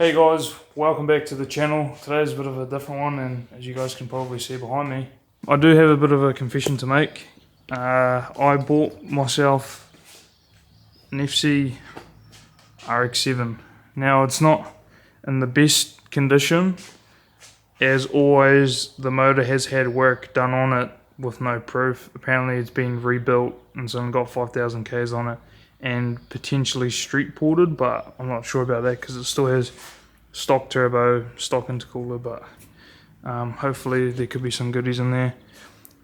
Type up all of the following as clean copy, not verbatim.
Hey guys, welcome back to the channel. Today's a bit of a different one, and as you guys can probably see behind me, I do have a bit of a confession to make. I bought myself an FC RX7. Now it's not in the best condition. As always, the motor has had work done on it with no proof. Apparently it's been rebuilt and so got 5,000 Ks on it and potentially street ported, but I'm not sure about that because it still has stock turbo, stock intercooler, but hopefully there could be some goodies in there.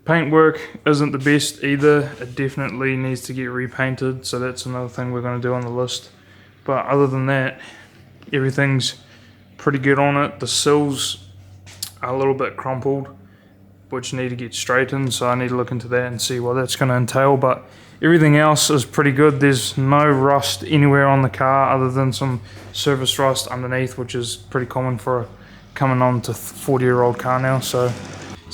Paintwork isn't the best either. It definitely needs to get repainted, so that's another thing we're going to do on the list. But other than that, everything's pretty good on it. The sills are a little bit crumpled, which need to get straightened, so I need to look into that and see what that's going to entail. But everything else is pretty good. There's no rust anywhere on the car other than some surface rust underneath, which is pretty common for coming on to 40-year-old car now. So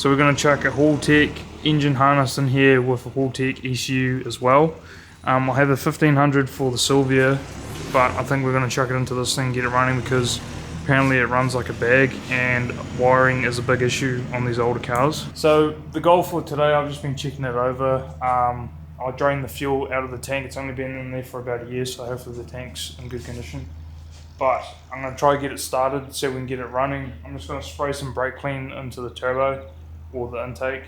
we're going to chuck a Hall-Tech engine harness in here with a Hall-Tech ECU as well. I have a 1500 for the Sylvia, but I think we're going to chuck it into this thing and get it running because apparently it runs like a bag and wiring is a big issue on these older cars. So the goal for today, I've just been checking it over. I drained the fuel out of the tank. It's only been in there for about a year, so hopefully the tank's in good condition. But I'm going to try to get it started so we can get it running. I'm just going to spray some brake clean into the turbo or the intake,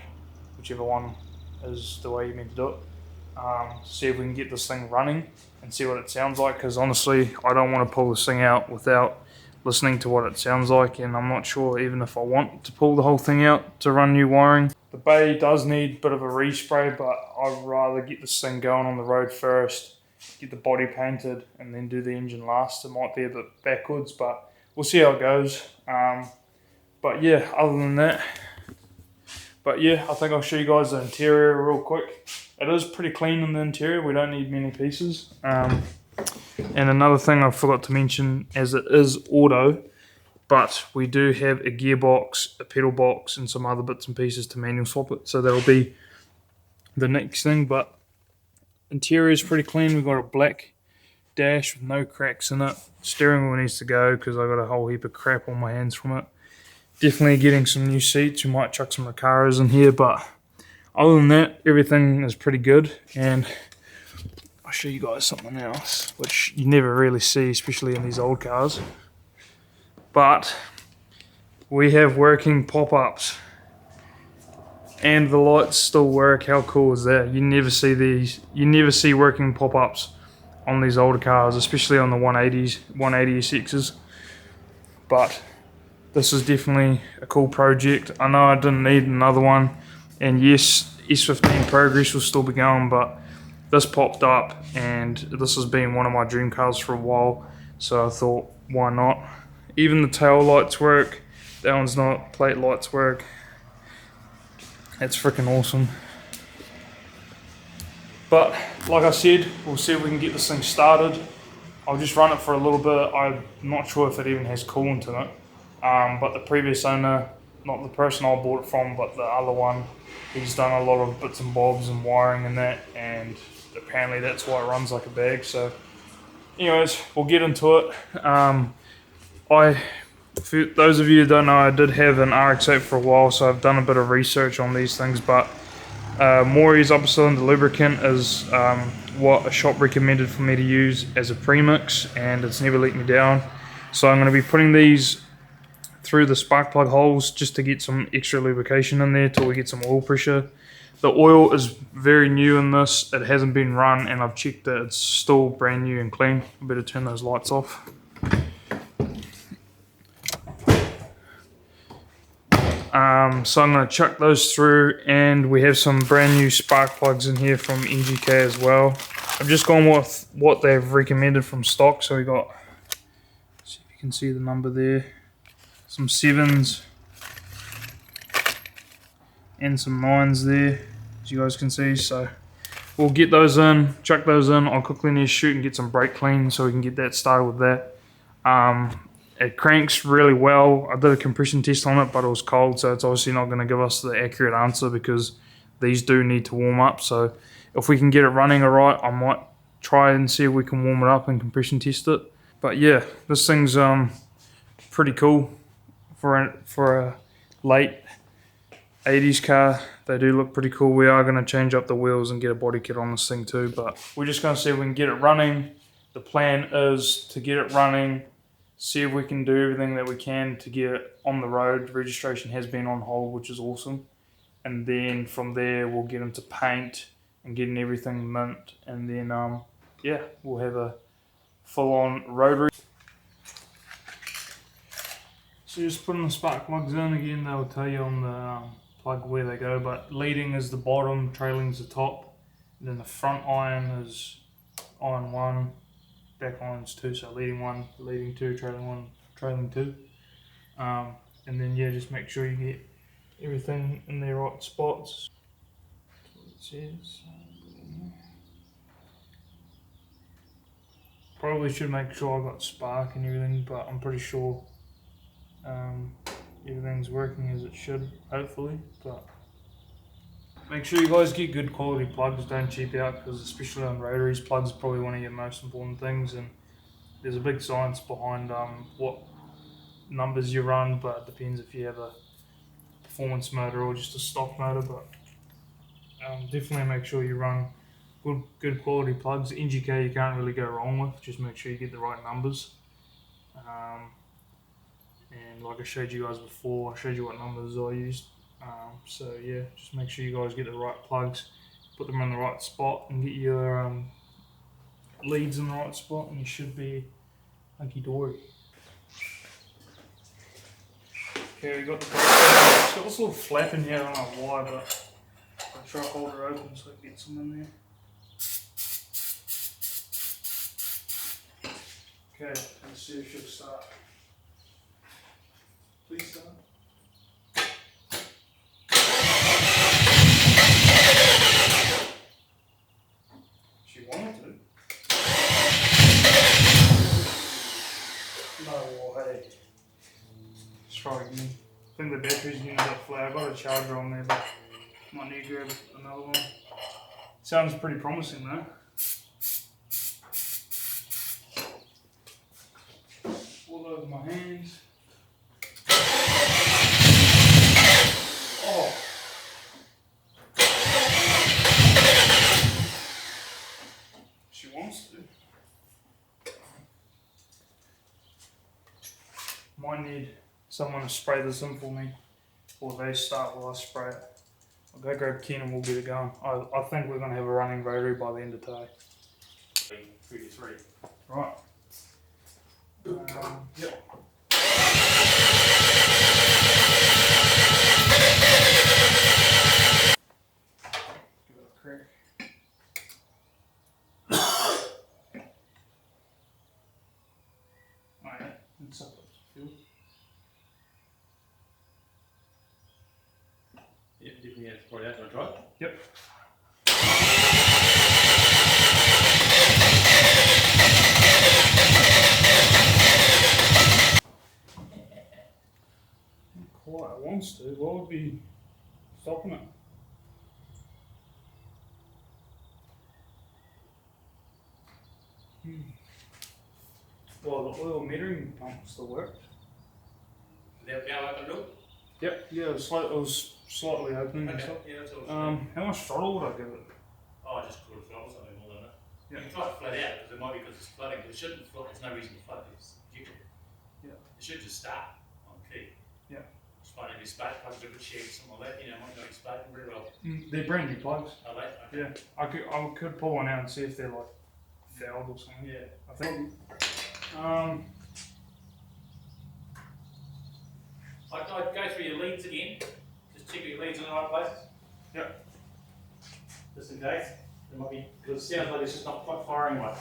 whichever one is the way you meant to do it. See if we can get this thing running and see what it sounds like, because honestly I don't want to pull this thing out without listening to what it sounds like, and I'm not sure even if I want to pull the whole thing out to run new wiring. The bay does need a bit of a respray, but I'd rather get this thing going on the road first, get the body painted, and then do the engine last. It might be a bit backwards, but we'll see how it goes. But yeah, other than that, I think I'll show you guys the interior real quick. It is pretty clean in the interior. We don't need many pieces. And another thing I forgot to mention, as it is auto, but we do have a gearbox, a pedal box, and some other bits and pieces to manual swap it. So that'll be the next thing. But interior is pretty clean. We've got a black dash with no cracks in it. Steering wheel needs to go because I got a whole heap of crap on my hands from it. Definitely getting some new seats. We might chuck some Recaras in here, but other than that, everything is pretty good. And I'll show you guys something else, which you never really see, especially in these old cars. But we have working pop-ups, and the lights still work. How cool is that? You never see these. You never see working pop-ups on these older cars, especially on the 180s, 180 SXs. But this is definitely a cool project. I know I didn't need another one, and yes, S15 Progress will still be going, but this popped up, and this has been one of my dream cars for a while, so I thought, why not? Even the tail lights work. That one's not. Plate lights work. That's freaking awesome. But like I said, we'll see if we can get this thing started. I'll just run it for a little bit. I'm not sure if it even has coolant in it. But the previous owner, not the person I bought it from, but the other one, he's done a lot of bits and bobs and wiring and that, and apparently that's why it runs like a bag. So anyways, we'll get into it. For those of you who don't know, I did have an RX-8 for a while, so I've done a bit of research on these things, but Maury's upper cylinder lubricant is what a shop recommended for me to use as a premix, and it's never let me down. So I'm going to be putting these through the spark plug holes just to get some extra lubrication in there till we get some oil pressure. The oil is very new in this. It hasn't been run, and I've checked that it's still brand new and clean. I better turn those lights off. So I'm going to chuck those through, and we have some brand new spark plugs in here from NGK as well. I've just gone with what they've recommended from stock. So we got, see if you can see the number there, some 7s and some 9s there, as you guys can see. So we'll get those in, chuck those in. I'll quickly need to shoot and get some brake clean so we can get that started with that. It cranks really well. I did a compression test on it, but it was cold, so it's obviously not going to give us the accurate answer because these do need to warm up. So if we can get it running alright, I might try and see if we can warm it up and compression test it. But yeah, this thing's pretty cool for a late 80s car. They do look pretty cool. We are going to change up the wheels and get a body kit on this thing too, but we're just going to see if we can get it running. The plan is to get it running, see if we can do everything that we can to get it on the road. Registration has been on hold, which is awesome. And then from there, we'll get into paint and getting everything mint. And then, yeah, we'll have a full-on rotary. So just putting the spark plugs in again. They'll tell you on the plug where they go, but leading is the bottom, trailing is the top. And then the front iron is iron 1, back iron's 2, so leading 1, leading 2, trailing 1, trailing 2. And then yeah, just make sure you get everything in their right spots. That's what it says. Probably should make sure I got spark and everything, but I'm pretty sure everything's working as it should, hopefully. But make sure you guys get good quality plugs, don't cheap out, because especially on rotaries, plugs are probably one of your most important things, and there's a big science behind what numbers you run, but it depends if you have a performance motor or just a stock motor. But definitely make sure you run good quality plugs. NGK you can't really go wrong with, just make sure you get the right numbers. And like I showed you guys before, I showed you what numbers I used. So yeah, just make sure you guys get the right plugs, put them in the right spot, and get your leads in the right spot, and you should be hunky-dory. Okay, we got the brake. It's got this little flap in here, I don't know why, but I'll try to hold her open so I can get some in there. Okay, let's see if she'll start. Please start. She wanted to. No way. Let's try again. I think the battery's using that flat. I've got a charger on there, but might need to grab another one. Sounds pretty promising though. All over my hands. Oh. She wants to. Might need someone to spray this in for me, or they start while I spray it. I'll go grab Ken and we'll get it going. I think we're going to have a running rotary by the end of today. 3 to 3. Right. Yep. Give it a crack. Alright, let's up fuel. Yeah, definitely have to pour it out. Do you want to try it? Yep. Quite wants to. What would be stopping it? Well, the oil metering pump still worked. Is that now open door? Yep. Yeah, it was slightly opening and Okay, stuff. yeah, that's all. How much throttle would I give it? Oh, just quarter throttle, something more than that. Yeah. You can try to flat out, because it might be because it's flooding, but it shouldn't flood. There's no reason to flood. It's ejectable. Yeah. It should just start on key. Yeah. Just find if your spark plugs are a bit shaky, something like that, you know, might not be sparking very well. They're brand new plugs. Oh, they? Okay. Yeah, I could pull one out and see if they're like fouled or something. Yeah. I think. I'd go through your leads again. Just check your leads in the right places. Yep. Just in case. There might be, because it sounds like it's just not quite firing right.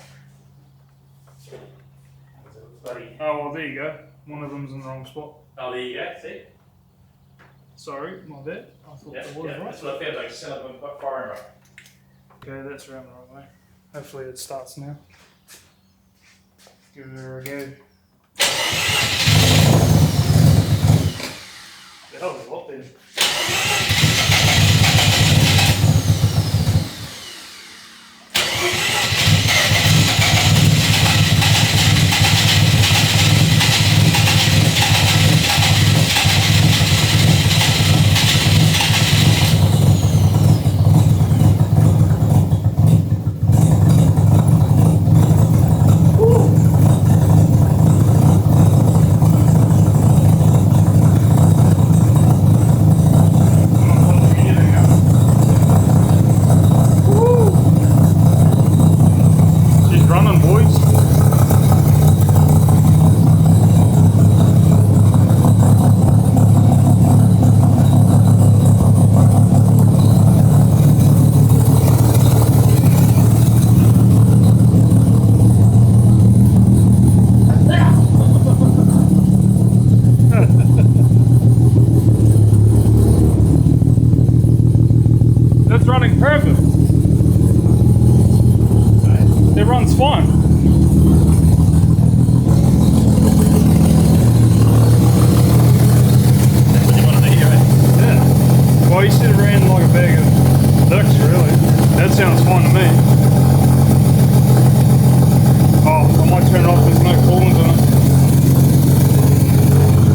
Bloody. Oh well, there you go. One of them's in the wrong spot. Oh, there you go. See? Sorry, my bad. I thought Yeah, that was yeah. right. That's what I felt like. It sounded like quite firing right. Okay, that's around the right way. Hopefully it starts now. Give her a go. The hell is a lot there. going. That's what you wanted to hear, eh? Yeah. Well, he said it ran like a bag of dicks, really. That sounds fine to me. Oh, I might turn it off. There's no coolant in it.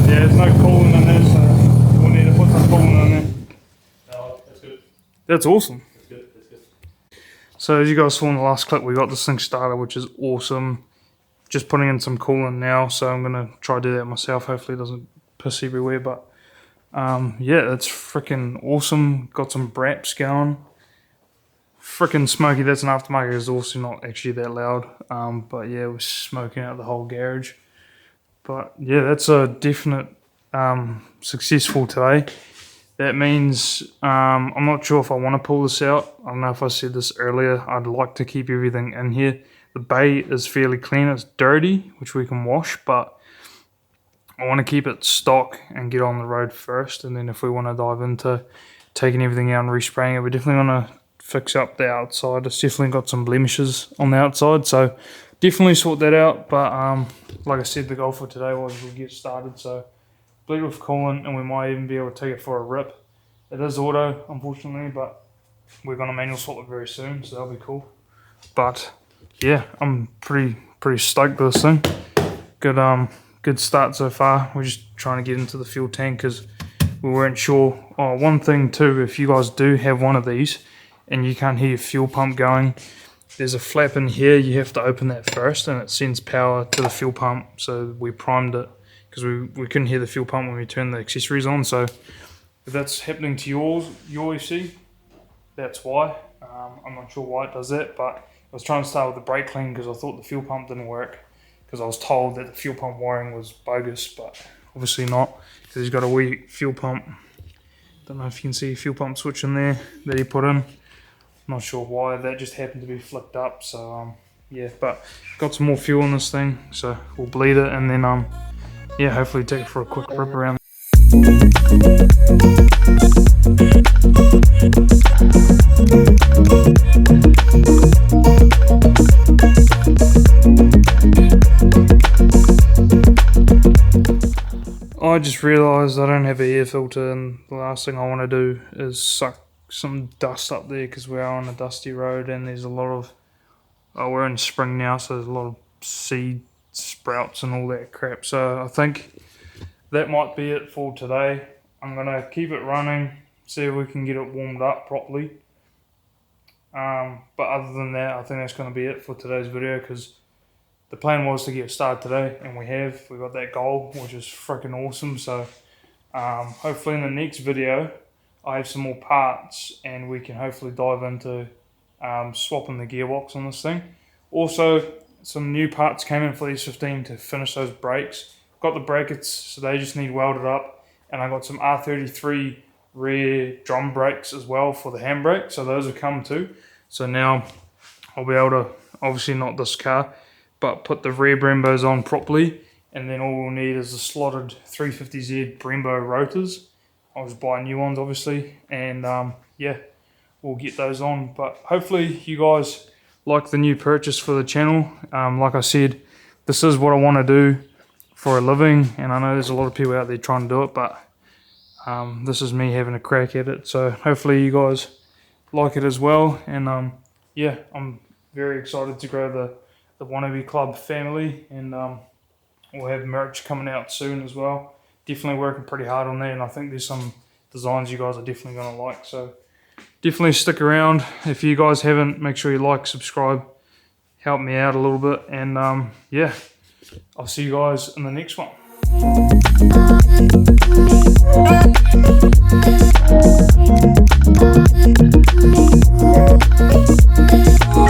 Yeah, there's no coolant in there, so we'll need to put some coolant in there. No, that's good. That's awesome. That's good. That's good. So as you guys saw in the last clip, we got this thing started, which is awesome. Just putting in some coolant now, so I'm gonna try to do that myself. Hopefully it doesn't piss everywhere, but yeah, that's freaking awesome. Got some braps going. Freaking smoky. That's an aftermarket exhaust, not actually that loud. But yeah, we're smoking out the whole garage. But yeah, that's a definite successful today. That means I'm not sure if I want to pull this out. I don't know if I said this earlier. I'd like to keep everything in here. The bay is fairly clean. It's dirty, which we can wash, but I want to keep it stock and get on the road first. And then if we want to dive into taking everything out and respraying it, we definitely want to fix up the outside. It's definitely got some blemishes on the outside, so definitely sort that out. But like I said, the goal for today was we'll get started. So bleed with coolant, and we might even be able to take it for a rip. It is auto, unfortunately, but we're going to manual swap it very soon, so that'll be cool. But yeah, I'm pretty stoked with this thing. Good start so far. We're just trying to get into the fuel tank because we weren't sure. Oh, one thing too, if you guys do have one of these and you can't hear your fuel pump going, there's a flap in here. You have to open that first, and it sends power to the fuel pump. So we primed it because we couldn't hear the fuel pump when we turned the accessories on. So if that's happening to your EC, that's why. I'm not sure why it does that, but I was trying to start with the brake clean because I thought the fuel pump didn't work, because I was told that the fuel pump wiring was bogus, but obviously not, because he's got a wee fuel pump. Don't know if you can see a fuel pump switch in there that he put in. Not sure why, that just happened to be flicked up. So yeah, but got some more fuel in this thing, so we'll bleed it and then yeah, hopefully take it for a quick rip around. I just realised I don't have an air filter, and the last thing I want to do is suck some dust up there because we are on a dusty road and there's a lot of, we're in spring now, so there's a lot of seed sprouts and all that crap. So I think that might be it for today. I'm going to keep it running, see if we can get it warmed up properly. But other than that, I think that's going to be it for today's video, because the plan was to get started today, and we got that goal, which is freaking awesome. So hopefully in the next video I have some more parts and we can hopefully dive into swapping the gearbox on this thing. Also, some new parts came in for these 15 to finish those brakes. Got the brackets, so they just need welded up, and I got some R33 rear drum brakes as well for the handbrake, so those have come too. So now I'll be able to, obviously not this car, but put the rear Brembos on properly, and then all we'll need is the slotted 350Z Brembo rotors. I'll just buy new ones obviously, and yeah, we'll get those on. But hopefully you guys like the new purchase for the channel. Like I said, this is what I want to do for a living, and I know there's a lot of people out there trying to do it, but this is me having a crack at it. So hopefully you guys like it as well, and yeah, I'm very excited to grow the Wannabe Club family, and we'll have merch coming out soon as well. Definitely working pretty hard on that, and I think there's some designs you guys are definitely going to like, so definitely stick around. If you guys haven't, make sure you like, subscribe, help me out a little bit, and yeah, I'll see you guys in the next one.